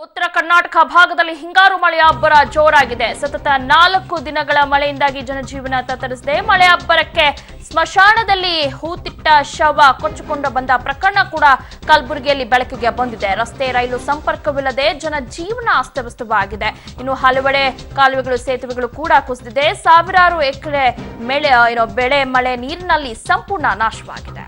ಉತ್ತರ ಕರ್ನಾಟಕ ಭಾಗದಲ್ಲಿ ಹಿಂಗಾರು ಮಳೆಯ ಅಬ್ಬರ ಜೋರಾಗಿದೆ. ಸತತ 4 ದಿನಗಳ ಮಳೆಯಿಂದಾಗಿ ಜನಜೀವನ ತತ್ತರಿಸಿದೆ. ಮಳೆ ಅಬ್ಬರಕ್ಕೆ ಸ್ಮಶಾನದಲ್ಲಿ ಹೂತಿಟ್ಟ ಶವ ಕೊಚ್ಚಿಕೊಂಡು ಬಂದ ಪ್ರಕರಣ ಕೂಡ ಕಲಬುರಗಿಯಲ್ಲಿ ಬೆಳಕಿಗೆ ಬಂದಿದೆ. ರಸ್ತೆ ರೈಲು ಸಂಪರ್ಕವಿಲ್ಲದೆ ಜನಜೀವನ ಅಸ್ತವ್ಯಸ್ತವಾಗಿದೆ. ಇನ್ನು ಹಲವೆಡೆ ಕಾಲುವೆಗಳು ಸೇತುವೆಗಳು ಕೂಡ ಕುಸಿದಿದೆ. ಸಾವಿರಾರು ಎಕರೆ ಬೆಳೆ ಮಳೆ ನೀರಿನಲ್ಲಿ ಸಂಪೂರ್ಣ ನಾಶವಾಗಿದೆ.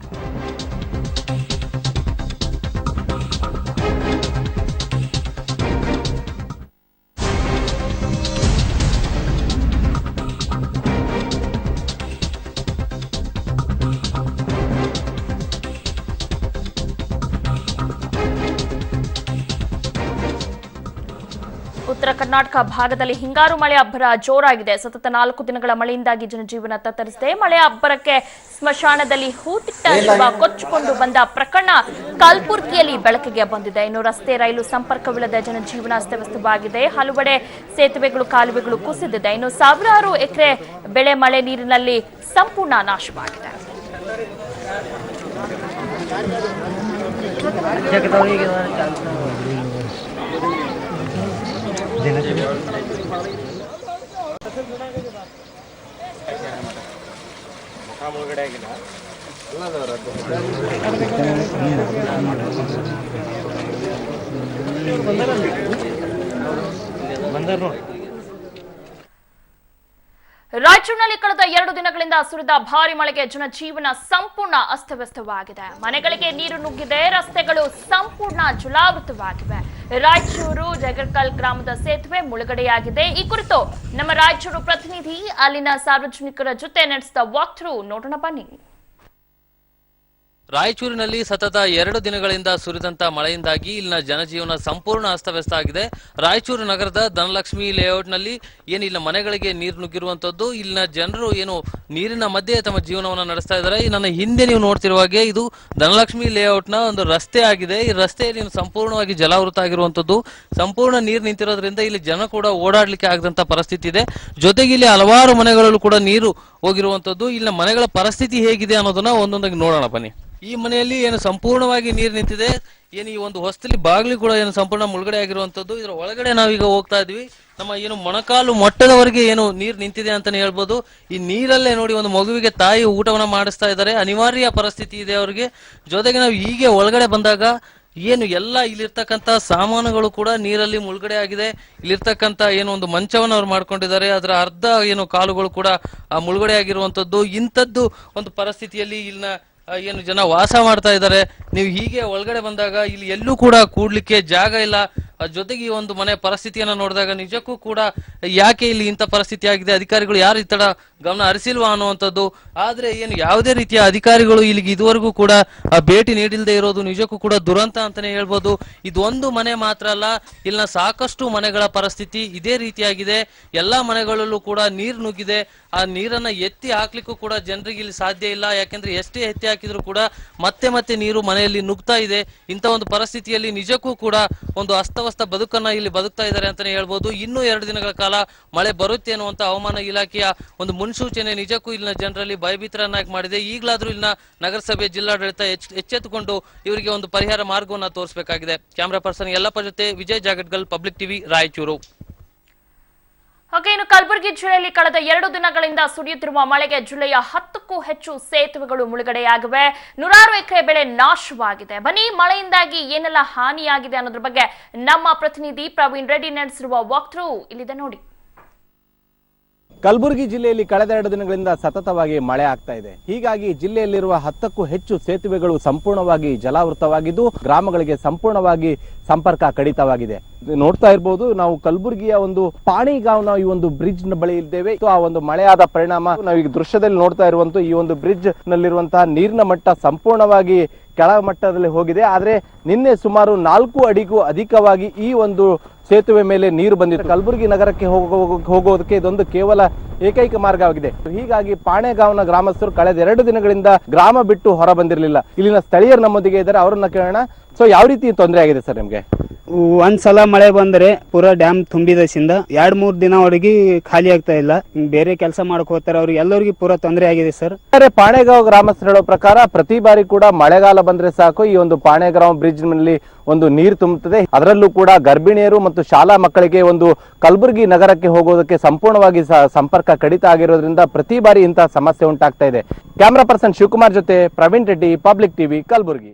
ಉತ್ತರ ಕರ್ನಾಟಕ ಭಾಗದಲ್ಲಿ ಹಿಂಗಾರು ಮಳೆ ಅಬ್ಬರ ಜೋರಾಗಿದೆ. ಸತತ 4 ದಿನಗಳ ಮಳೆಯಿಂದಾಗಿ ಜನಜೀವನ ತತ್ತರಿಸಿದೆ. ಮಳೆ ಅಬ್ಬರಕ್ಕೆ ಸ್ಮಶಾನದಲ್ಲಿ ಹೂತಿಟ್ಟ ಶವ ಕೊಚ್ಚಿಕೊಂಡು ಬಂದ ಪ್ರಕರಣ ಕಲಬುರಗಿಯಲ್ಲಿ ಬೆಳಕಿಗೆ ಬಂದಿದೆ. ಇನ್ನು ರಸ್ತೆ ರೈಲು ಸಂಪರ್ಕವಿಲ್ಲದೆ ಜನಜೀವನ ಅಸ್ತವ್ಯಸ್ತವಾಗಿದೆ. ಹಲವೆಡೆ ಸೇತುವೆಗಳು ಕಾಲುವೆಗಳು ಕುಸಿದಿದೆ. ಇನ್ನು ಸಾವಿರಾರು ಎಕರೆ ಬೆಳೆ ಮಳೆ ನೀರಿನಲ್ಲಿ ಸಂಪೂರ್ಣ ನಾಶವಾಗಿದೆ. ರಾಯಚೂರಿನಲ್ಲಿ ಕಳೆದ 2 ದಿನಗಳಿಂದ ಸುರಿದ ಭಾರಿ ಮಳೆಗೆ ಜನಜೀವನ ಸಂಪೂರ್ಣ ಅಸ್ತವ್ಯಸ್ತವಾಗಿದೆ. ಮನೆಗಳಿಗೆ ನೀರು ನುಗ್ಗಿದೆ. ರಸ್ತೆಗಳು ಸಂಪೂರ್ಣ ಜಲಾವೃತವಾಗಿವೆ. ರಾಯಚೂರು ಜಗರ್ಕಲ್ ಗ್ರಾಮದ ಸೇತುವೆ ಮುಳುಗಡೆಯಾಗಿದೆ. ಈ ಕುರಿತು ನಮ್ಮ ರಾಯಚೂರು ಪ್ರತಿನಿಧಿ ಅಲ್ಲಿನ ಸಾರ್ವಜನಿಕರ ಜೊತೆ ನಡೆಸಿದ ವಾಕ್ ಥ್ರೂ ನೋಡೋಣ ಬನ್ನಿ. ರಾಯಚೂರಿನಲ್ಲಿ ಸತತ 2 ದಿನಗಳಿಂದ ಸುರಿದಂತ ಮಳೆಯಿಂದಾಗಿ ಇಲ್ಲಿನ ಜನಜೀವನ ಸಂಪೂರ್ಣ ಅಸ್ತವ್ಯಸ್ತ ಆಗಿದೆ. ರಾಯಚೂರು ನಗರದ ಧನಲಕ್ಷ್ಮಿ ಲೇಔಟ್ನಲ್ಲಿ ಇಲ್ಲಿನ ಮನೆಗಳಿಗೆ ನೀರು ನುಗ್ಗಿರುವಂತದ್ದು. ಇಲ್ಲಿನ ಜನರು ನೀರಿನ ಮಧ್ಯೆ ತಮ್ಮ ಜೀವನವನ್ನು ನಡೆಸ್ತಾ ಇದ್ದಾರೆ. ನನ್ನ ಹಿಂದೆ ನೀವು ನೋಡ್ತಿರುವ ಹಾಗೆ ಇದು ಧನಲಕ್ಷ್ಮಿ ಲೇಔಟ್ನ ಒಂದು ರಸ್ತೆ ಆಗಿದೆ. ಈ ರಸ್ತೆಯಲ್ಲಿ ಸಂಪೂರ್ಣವಾಗಿ ಜಲಾವೃತ ಆಗಿರುವಂತದ್ದು. ಸಂಪೂರ್ಣ ನೀರು ನಿಂತಿರೋದ್ರಿಂದ ಇಲ್ಲಿ ಜನ ಕೂಡ ಓಡಾಡ್ಲಿಕ್ಕೆ ಆಗದಂತ ಪರಿಸ್ಥಿತಿ ಇದೆ. ಜೊತೆಗೆ ಇಲ್ಲಿ ಹಲವಾರು ಮನೆಗಳಲ್ಲೂ ಕೂಡ ನೀರು ಹೋಗಿರುವಂತದ್ದು. ಇಲ್ಲಿನ ಮನೆಗಳ ಪರಿಸ್ಥಿತಿ ಹೇಗಿದೆ ಅನ್ನೋದನ್ನ ಒಂದೊಂದಾಗಿ ನೋಡೋಣ ಬನ್ನಿ. ಈ ಮನೆಯಲ್ಲಿ ಸಂಪೂರ್ಣವಾಗಿ ನೀರು ನಿಂತಿದೆ. ಈ ಒಂದು ಹೊಸ್ತಲಿ ಬಾಗಿಲು ಕೂಡ ಸಂಪೂರ್ಣ ಮುಳುಗಡೆ ಆಗಿರುವಂತದ್ದು. ಇದರ ಒಳಗಡೆ ನಾವೀಗ ಹೋಗ್ತಾ ಇದ್ವಿ. ನಮ್ಮ ಮೊಣಕಾಲು ಮೊಟ್ಟದವರೆಗೆ ನೀರು ನಿಂತಿದೆ ಅಂತಾನೆ ಹೇಳ್ಬೋದು. ಈ ನೀರಲ್ಲೇ ನೋಡಿ ಒಂದು ಮಗುವಿಗೆ ತಾಯಿ ಊಟವನ್ನ ಮಾಡಿಸ್ತಾ ಇದ್ದಾರೆ. ಅನಿವಾರ್ಯ ಪರಿಸ್ಥಿತಿ ಇದೆ ಅವರಿಗೆ. ಜೊತೆಗೆ ನಾವು ಹೀಗೆ ಒಳಗಡೆ ಬಂದಾಗ ಎಲ್ಲ ಇಲ್ಲಿರ್ತಕ್ಕಂಥ ಸಾಮಾನುಗಳು ಕೂಡ ನೀರಲ್ಲಿ ಮುಳುಗಡೆ ಆಗಿದೆ. ಇಲ್ಲಿರ್ತಕ್ಕಂಥ ಒಂದು ಮಂಚವನ್ನು ಅವ್ರು ಮಾಡ್ಕೊಂಡಿದ್ದಾರೆ. ಅದರ ಅರ್ಧ ಕಾಲುಗಳು ಕೂಡ ಮುಳುಗಡೆ ಆಗಿರುವಂತದ್ದು. ಇಂಥದ್ದು ಒಂದು ಪರಿಸ್ಥಿತಿಯಲ್ಲಿ ಇಲ್ಲಿನ ಜನ ವಾಸ ಮಾಡ್ತಾ ಇದ್ದಾರೆ. ನೀವು ಹೀಗೆ ಒಳಗಡೆ ಬಂದಾಗ ಇಲ್ಲಿ ಎಲ್ಲೂ ಕೂಡ ಕೂಡ್ಲಿಕ್ಕೆ ಜಾಗ ಇಲ್ಲ. ಜೊತೆಗೆ ಈ ಒಂದು ಮನೆ ಪರಿಸ್ಥಿತಿಯನ್ನ ನೋಡಿದಾಗ ನಿಜಕ್ಕೂ ಕೂಡ ಯಾಕೆ ಇಲ್ಲಿ ಇಂಥ ಪರಿಸ್ಥಿತಿ ಆಗಿದೆ, ಅಧಿಕಾರಿಗಳು ಯಾರು ಈ ತರ ಗಮನ ಹರಿಸಿಲ್ವಾ ಅನ್ನುವಂಥದ್ದು. ಆದ್ರೆ ಯಾವುದೇ ರೀತಿಯ ಅಧಿಕಾರಿಗಳು ಇಲ್ಲಿಗೆ ಇದುವರೆಗೂ ಕೂಡ ಭೇಟಿ ನೀಡಿಲ್ಲದೆ ಇರೋದು ನಿಜಕ್ಕೂ ಕೂಡ ದುರಂತ ಅಂತಾನೆ ಹೇಳ್ಬೋದು. ಇದೊಂದು ಮನೆ ಮಾತ್ರ ಅಲ್ಲ, ಇಲ್ಲಿನ ಸಾಕಷ್ಟು ಮನೆಗಳ ಪರಿಸ್ಥಿತಿ ಇದೇ ರೀತಿಯಾಗಿದೆ. ಎಲ್ಲಾ ಮನೆಗಳಲ್ಲೂ ಕೂಡ ನೀರು ನುಗ್ಗಿದೆ. ಆ ನೀರನ್ನ ಎತ್ತಿ ಹಾಕ್ಲಿಕ್ಕೂ ಕೂಡ ಜನರಿಗೆ ಇಲ್ಲಿ ಸಾಧ್ಯ ಇಲ್ಲ. ಯಾಕೆಂದ್ರೆ ಎಷ್ಟೇ ಎತ್ತಿ ಹಾಕಿದ್ರು ಕೂಡ ಮತ್ತೆ ನೀರು ಮನೆಯಲ್ಲಿ ನುಗ್ತಾ ಇದೆ. ಇಂಥ ಒಂದು ಪರಿಸ್ಥಿತಿಯಲ್ಲಿ ನಿಜಕ್ಕೂ ಕೂಡ ಒಂದು ಅಸ್ತವ್ಯಸ್ತ ಬದುಕನ್ನ ಇಲ್ಲಿ ಬದುಕ್ತಾ ಇದ್ದಾರೆ ಅಂತಾನೆ ಹೇಳ್ಬೋದು. ಇನ್ನೂ 2 ದಿನಗಳ ಕಾಲ ಮಳೆ ಬರುತ್ತೆ ಅನ್ನುವಂತ ಹವಾಮಾನ ಇಲಾಖೆಯ ಒಂದು ಮುನ್ಸೂಚನೆ ನಿಜಕ್ಕೂ ಇಲ್ಲಿನ ಜನರಲ್ಲಿ ಭಯಭೀತರನ್ನಾಗಿ ಮಾಡಿದೆ. ಈಗಲಾದ್ರೂ ಇಲ್ಲಿನ ನಗರಸಭೆ ಜಿಲ್ಲಾಡಳಿತ ಎಚ್ಚೆತ್ತುಕೊಂಡು ಇವರಿಗೆ ಒಂದು ಪರಿಹಾರ ಮಾರ್ಗವನ್ನ ತೋರಿಸಬೇಕಾಗಿದೆ. ಕ್ಯಾಮರಾ ಪರ್ಸನ್ ಯಲ್ಲಪ್ಪ ಜೊತೆ ವಿಜಯ್ ಜಾಗಟ್ಗಲ್, ಪಬ್ಲಿಕ್ ಟಿವಿ, ರಾಯಚೂರು. ಇನ್ನು ಕಲಬುರಗಿ ಜಿಲ್ಲೆಯಲ್ಲಿ ಕಳೆದ 2 ದಿನಗಳಿಂದ ಸುರಿಯುತ್ತಿರುವ ಮಳೆಗೆ ಜಿಲ್ಲೆಯ 10ಕ್ಕೂ ಹೆಚ್ಚು ಸೇತುವೆಗಳು ಮುಳುಗಡೆಯಾಗಿವೆ. 100 ಎಕರೆ ಬೆಳೆ ನಾಶವಾಗಿದೆ. ಬನ್ನಿ, ಮಳೆಯಿಂದಾಗಿ ಏನೆಲ್ಲ ಹಾನಿಯಾಗಿದೆ ಅನ್ನೋದ್ರ ಬಗ್ಗೆ ನಮ್ಮ ಪ್ರತಿನಿಧಿ ಪ್ರವೀಣ್ ರೆಡ್ಡಿ ನಡೆಸಿರುವ ವಾಕ್ ಥ್ರೂ ಇಲ್ಲಿದೆ ನೋಡಿ. ಕಲಬುರಗಿ ಜಿಲ್ಲೆಯಲ್ಲಿ ಕಳೆದ 2 ದಿನಗಳಿಂದ ಸತತವಾಗಿ ಮಳೆ ಆಗ್ತಾ ಇದೆ. ಹೀಗಾಗಿ ಜಿಲ್ಲೆಯಲ್ಲಿರುವ 10ಕ್ಕೂ ಹೆಚ್ಚು ಸೇತುವೆಗಳು ಸಂಪೂರ್ಣವಾಗಿ ಜಲಾವೃತವಾಗಿದ್ದು ಗ್ರಾಮಗಳಿಗೆ ಸಂಪೂರ್ಣವಾಗಿ ಸಂಪರ್ಕ ಕಡಿತವಾಗಿದೆ. ನೋಡ್ತಾ ಇರಬಹುದು, ನಾವು ಕಲಬುರಗಿಯ ಒಂದು ಪಾಣಿಗಾಂವ್ನ ಈ ಒಂದು ಬ್ರಿಡ್ಜ್ ನ ಬಳಿ ಇದ್ದೇವೆ. ಆ ಒಂದು ಮಳೆಯಾದ ಪರಿಣಾಮ ನಾವು ಈಗ ದೃಶ್ಯದಲ್ಲಿ ನೋಡ್ತಾ ಇರುವಂತ ಈ ಒಂದು ಬ್ರಿಡ್ಜ್ ನಲ್ಲಿರುವಂತಹ ನೀರಿನ ಮಟ್ಟ ಸಂಪೂರ್ಣವಾಗಿ ಕೆಳ ಮಟ್ಟದಲ್ಲಿ ಹೋಗಿದೆ. ಆದ್ರೆ ನಿನ್ನೆ ಸುಮಾರು 4 ಅಡಿಗೂ ಅಧಿಕವಾಗಿ ಈ ಒಂದು ಸೇತುವೆ ಮೇಲೆ ನೀರು ಬಂದಿತ್ತು. ಕಲಬುರಗಿ ನಗರಕ್ಕೆ ಹೋಗೋದಕ್ಕೆ ಇದೊಂದು ಕೇವಲ ಏಕೈಕ ಮಾರ್ಗವಾಗಿದೆ. ಹೀಗಾಗಿ ಪಾಣೆಗಾಂವ್ನ ಗ್ರಾಮಸ್ಥರು ಕಳೆದ 2 ದಿನಗಳಿಂದ ಗ್ರಾಮ ಬಿಟ್ಟು ಹೊರ ಬಂದಿರಲಿಲ್ಲ. ಇಲ್ಲಿನ ಸ್ಥಳೀಯರು ನಮ್ಮೊಂದಿಗೆ ಇದ್ದಾರೆ, ಅವರನ್ನ ಕೇಳೋಣ. ಸೊ ಯಾವ ರೀತಿ ತೊಂದರೆ ಆಗಿದೆ ಸರ್ ನಿಮ್ಗೆ? ಒಂದ್ಸಲ ಮಳೆ ಬಂದ್ರೆ ಪೂರಾ ಡ್ಯಾಮ್ ತುಂಬಿದಸಿಂದ 2-3 ದಿನವರೆಗೆ ಖಾಲಿ ಆಗ್ತಾ ಇಲ್ಲ. ಬೇರೆ ಕೆಲಸ ಮಾಡಕ್ ಹೋಗ್ತಾರೆ, ಅವ್ರಿಗೆ ಎಲ್ಲರಿಗೂ ಪೂರಾ ತೊಂದರೆ ಆಗಿದೆ ಸರ್. ಪಾಣೆಗಾಂವ್ ಗ್ರಾಮಸ್ಥರು ಹೇಳೋ ಪ್ರಕಾರ ಪ್ರತಿ ಬಾರಿ ಕೂಡ ಮಳೆಗಾಲ ಬಂದ್ರೆ ಸಾಕು ಈ ಒಂದು ಪಾಣೆಗಾಂವ್ ಬ್ರಿಡ್ಜ್ ನಲ್ಲಿ ಒಂದು ನೀರು ತುಂಬುತ್ತದೆ. ಅದರಲ್ಲೂ ಕೂಡ ಗರ್ಭಿಣಿಯರು ಮತ್ತು ಶಾಲಾ ಮಕ್ಕಳಿಗೆ ಒಂದು ಕಲಬುರಗಿ ನಗರಕ್ಕೆ ಹೋಗೋದಕ್ಕೆ ಸಂಪೂರ್ಣವಾಗಿ ಸಂಪರ್ಕ ಕಡಿತ ಆಗಿರೋದ್ರಿಂದ ಪ್ರತಿ ಬಾರಿ ಇಂತಹ ಸಮಸ್ಯೆ ಉಂಟಾಗ್ತಾ ಇದೆ. ಕ್ಯಾಮರಾ ಪರ್ಸನ್ ಶಿವಕುಮಾರ್ ಜೊತೆ ಪ್ರವೀಣ್ ರೆಡ್ಡಿ, ಪಬ್ಲಿಕ್ ಟಿವಿ, ಕಲಬುರಗಿ.